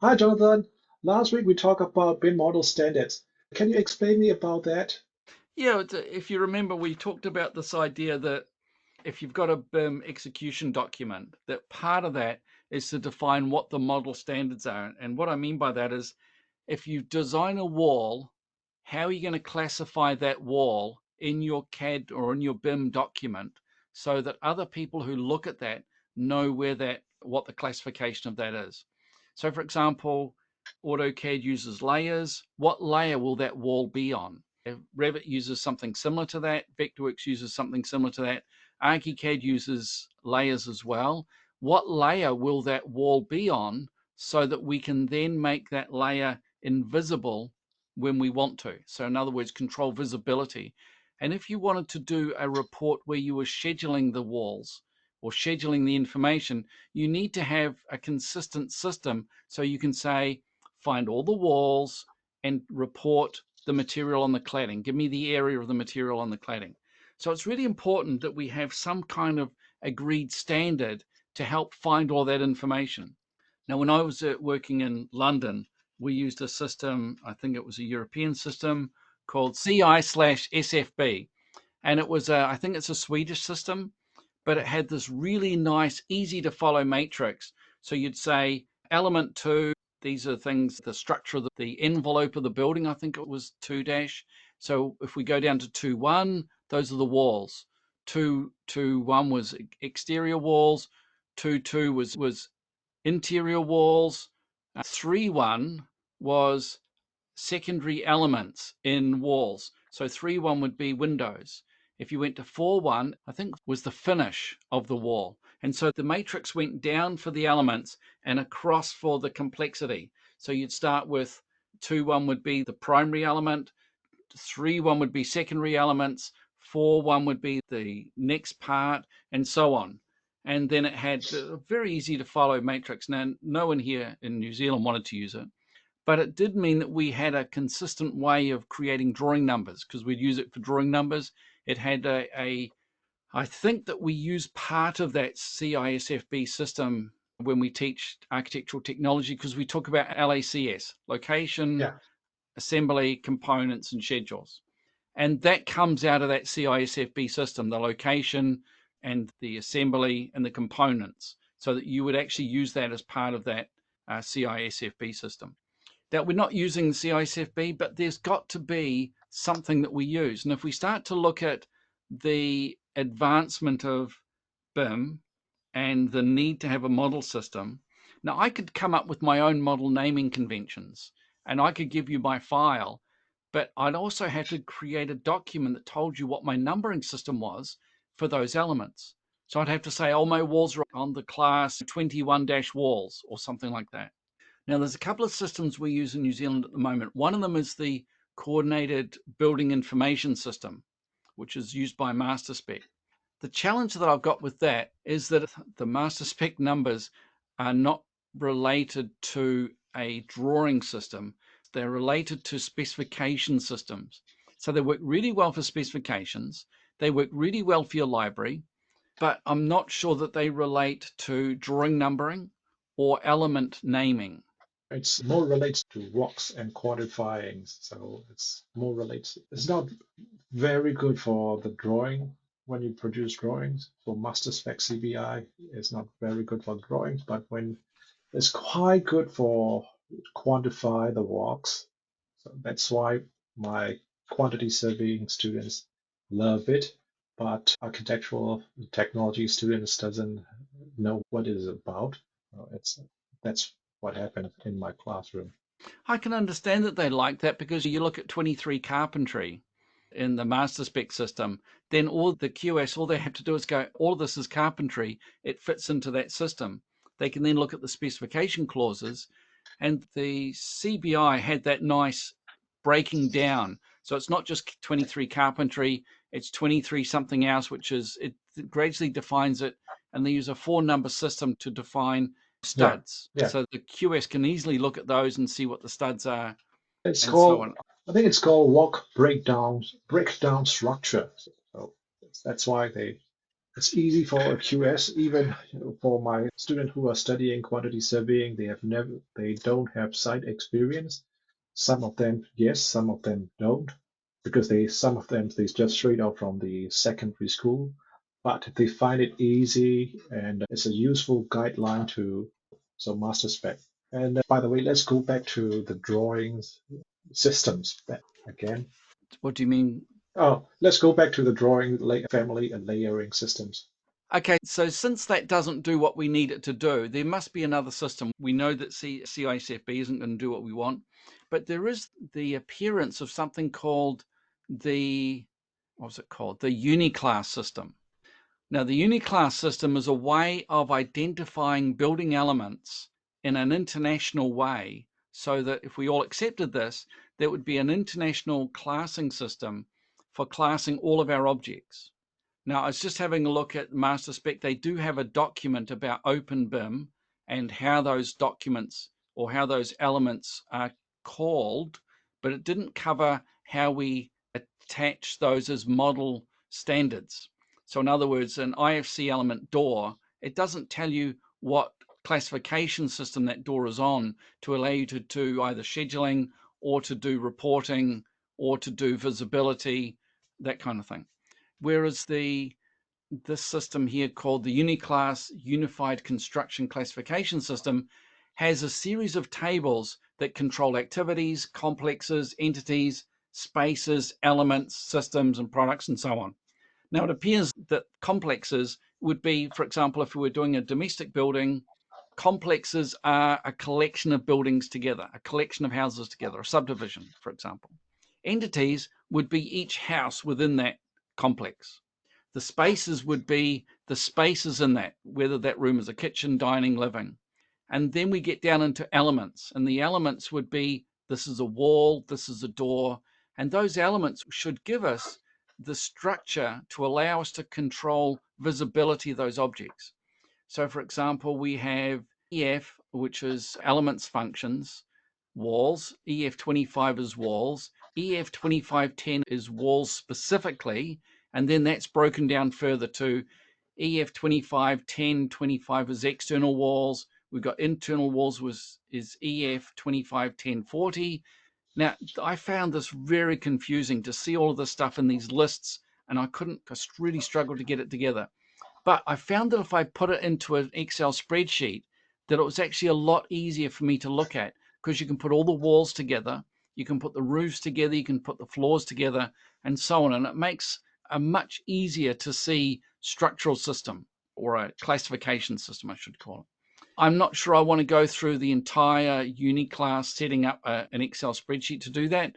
Hi, Jonathan. Last week we talked about BIM model standards. Can you explain me about that? Yeah, if you remember, we talked about this idea that if you've got a BIM execution document, that part of that is to define what the model standards are. And what I mean by that is if you design a wall, how are you going to classify that wall in your CAD or in your BIM document so that other people who look at that know what the classification of that is? So, for example, AutoCAD uses layers. What layer will that wall be on? If Revit uses something similar to that. Vectorworks uses something similar to that. ArchiCAD uses layers as well. What layer will that wall be on so that we can then make that layer invisible when we want to? So, in other words, control visibility. And if you wanted to do a report where you were scheduling the walls or scheduling the information, you need to have a consistent system so you can say, find all the walls and report the material on the cladding. Give me the area of the material on the cladding. So it's really important that we have some kind of agreed standard to help find all that information. Now, when I was working in London, we used a system, I think it was a European system called CI/SFB. And I think it's a Swedish system, but it had this really nice, easy to follow matrix. So you'd say element two, these are things, the structure of the envelope of the building, I think it was 2 dash. So if we go down to 2.1, those are the walls. 2.1 was exterior walls. 2.2 was interior walls. 3.1 was secondary elements in walls. So 3.1 would be windows. If you went to 4.1, I think was the finish of the wall. And so the matrix went down for the elements and across for the complexity. So you'd start with 2.1 would be the primary element, 3.1 would be secondary elements, 4.1 would be the next part, and so on. And then it had a very easy to follow matrix. Now, no one here in New Zealand wanted to use it, but it did mean that we had a consistent way of creating drawing numbers because we'd use it for drawing numbers. It had I think that we use part of that CISFB system when we teach architectural technology because we talk about LACS, location, Yeah. assembly, components, and schedules. And that comes out of that CISFB system, the location and the assembly and the components, so that you would actually use that as part of that CISFB system. That we're not using CISFB, but there's got to be something that we use. And if we start to look at the advancement of BIM and the need to have a model system, now I could come up with my own model naming conventions and I could give you my file, but I'd also have to create a document that told you what my numbering system was for those elements. So I'd have to say, oh, my walls are on the class 21 dash walls or something like that. Now, there's a couple of systems we use in New Zealand at the moment. One of them is the Coordinated Building Information System, which is used by MasterSpec. The challenge that I've got with that is that the MasterSpec numbers are not related to a drawing system. They're related to specification systems. So they work really well for specifications. They work really well for your library, but I'm not sure that they relate to drawing numbering or element naming. It's more related to rocks and quantifying. So it's more related. It's not very good for the drawing when you produce drawings. So master spec CBI is not very good for drawings, but when it's quite good for quantify the rocks. So that's why my quantity surveying students love it, but architectural technology students doesn't know what it is about. It's that's what happened in my classroom. I can understand that they like that because you look at 23 carpentry in the master spec system, then all the QS, all they have to do is go, all of this is carpentry. It fits into that system. They can then look at the specification clauses, and the CBI had that nice breaking down. So it's not just 23 carpentry, it's 23 something else, which is, it gradually defines it. And they use a 4 number system to define Yeah, studs. yeah. So the QS can easily look at those and see what the studs are It's and so called, on. I think it's called rock breakdown structure. So that's why they It's easy for a QS, even for my students who are studying quantity surveying, they don't have site experience. Some of them, yes, some of them don't, because some of them, they just straight out from the secondary school, but they find it easy and it's a useful guideline so master spec. And by the way, let's go back to the drawings systems again. What do you mean? Oh, let's go back to the drawing family and layering systems. Okay, so since that doesn't do what we need it to do, there must be another system. We know that CISFB isn't going to do what we want, but there is the appearance of something called what was it called? The Uniclass system. Now, the Uniclass system is a way of identifying building elements in an international way, so that if we all accepted this, there would be an international classing system for classing all of our objects. Now, I was just having a look at Master Spec. They do have a document about Open BIM and how those documents or how those elements are called, but it didn't cover how we attach those as model standards. So in other words, an IFC element door, it doesn't tell you what classification system that door is on to allow you to do either scheduling or to do reporting or to do visibility, that kind of thing. Whereas this system here called the Uniclass Unified Construction Classification System has a series of tables that control activities, complexes, entities, spaces, elements, systems, and products, and so on. Now, it appears that complexes would be, for example, if we were doing a domestic building, complexes are a collection of buildings together, a collection of houses together, a subdivision, for example. Entities would be each house within that complex. The spaces would be the spaces in that, whether that room is a kitchen, dining, living. And then we get down into elements, and the elements would be this is a wall, this is a door, and those elements should give us the structure to allow us to control visibility of those objects. So, for example, we have EF, which is elements functions, walls, EF25 is walls, EF2510 is walls specifically, and then that's broken down further to EF2510, 25 is external walls. We've got internal walls is EF2510, 40. Now, I found this very confusing to see all of this stuff in these lists, and I really struggled to get it together. But I found that if I put it into an Excel spreadsheet, that it was actually a lot easier for me to look at, because you can put all the walls together, you can put the roofs together, you can put the floors together, and so on. And it makes a much easier to see structural system, or a classification system, I should call it. I'm not sure I want to go through the entire Uniclass setting up an Excel spreadsheet to do that,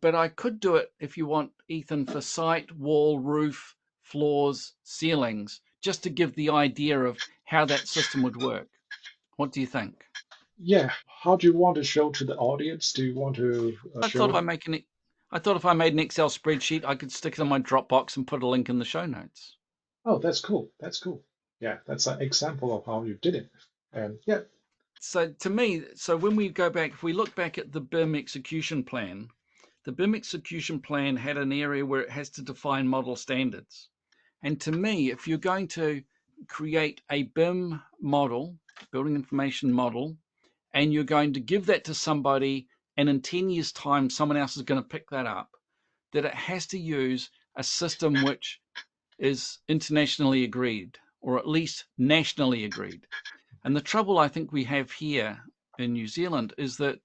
but I could do it if you want, Ethan, for site, wall, roof, floors, ceilings, just to give the idea of how that system would work. What do you think? Yeah, how do you want to show to the audience? Do you want to I thought show? if I made an Excel spreadsheet, I could stick it in my Dropbox and put a link in the show notes. Oh, that's cool. That's cool. Yeah, that's an example of how you did it. And yeah, So to me, when we go back, if we look back at the BIM execution plan, the BIM execution plan had an area where it has to define model standards. And to me, if you're going to create a BIM model, building information model, and you're going to give that to somebody, and in 10 years' time, someone else is going to pick that up, that it has to use a system which is internationally agreed, or at least nationally agreed. And the trouble I think we have here in New Zealand is that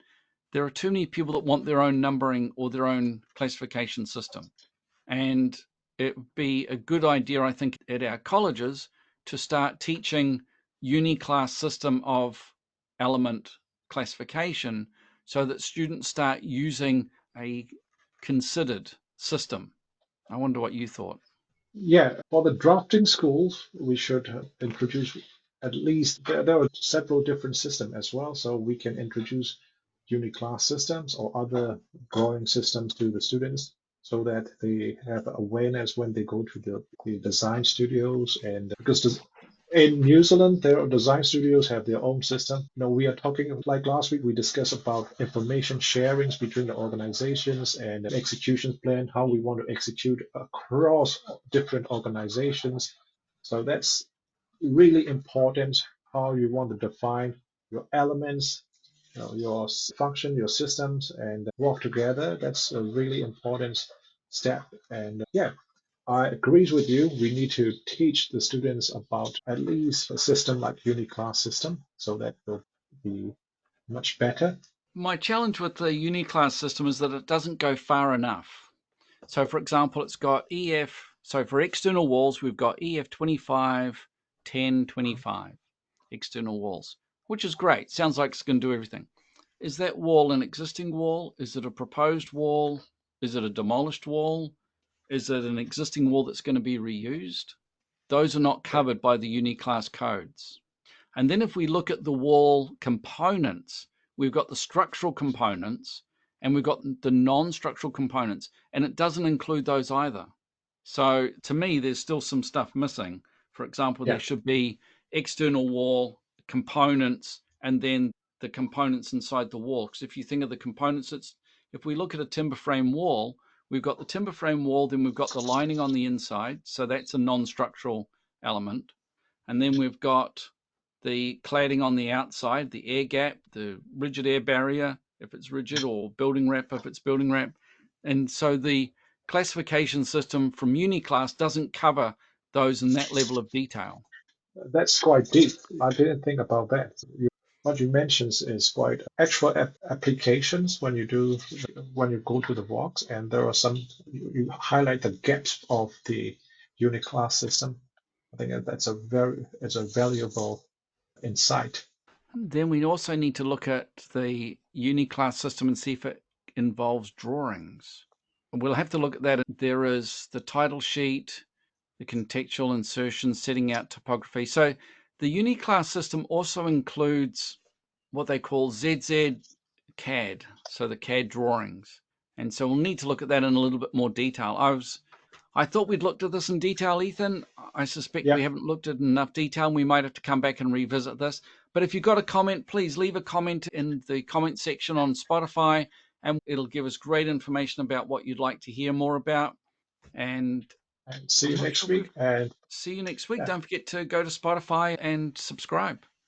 there are too many people that want their own numbering or their own classification system. And it would be a good idea, I think, at our colleges to start teaching Uniclass system of element classification, so that students start using a considered system. I wonder what you thought. yeah, for the drafting schools, we should introduce at least there are several different systems as well, so we can introduce Uniclass systems or other drawing systems to the students so that they have awareness when they go to the design studios. And because in New Zealand, their design studios have their own system. You know, we are talking like last week, we discussed about information sharings between the organizations and the execution plan, how we want to execute across different organizations. So that's really important how you want to define your elements, your function, your systems, and work together. That's a really important step. And yeah, I agree with you. We need to teach the students about at least a system like Uniclass system, so that will be much better. My challenge with the Uniclass system is that it doesn't go far enough. So, for example, it's got EF. So, for external walls, we've got EF 25, 10, 25 external walls, which is great. Sounds like it's going to do everything. Is that wall an existing wall? Is it a proposed wall? Is it a demolished wall? Is it an existing wall that's going to be reused? Those are not Yeah. covered by the Uniclass codes. And then if we look at the wall components, we've got the structural components and we've got the non-structural components, and it doesn't include those either. So to me, there's still some stuff missing. For example, there Yeah. should be external wall components and then the components inside the wall. Because if you think of the components, if we look at a timber frame wall, we've got the timber frame wall, then we've got the lining on the inside. So that's a non-structural element. And then we've got the cladding on the outside, the air gap, the rigid air barrier, if it's rigid, or building wrap, if it's building wrap. And so the classification system from Uniclass doesn't cover those in that level of detail. That's quite deep. I didn't think about that. What you mentioned is quite actual applications when you go to the box, and there are some you highlight the gaps of the Uniclass system. I think that's it's a valuable insight. Then we also need to look at the Uniclass system and see if it involves drawings. We'll have to look at that. There is the title sheet, the contextual insertion, setting out topography. So the Uniclass system also includes what they call ZZ-CAD, so the CAD drawings. And so we'll need to look at that in a little bit more detail. I thought we'd looked at this in detail, Ethan. I suspect we Yeah, haven't looked at enough detail. We might have to come back and revisit this. But if you've got a comment, please leave a comment in the comment section on Spotify, and it'll give us great information about what you'd like to hear more about. And and see I'm you not next sure. week. And See you next week. yeah, Don't forget to go to Spotify and subscribe.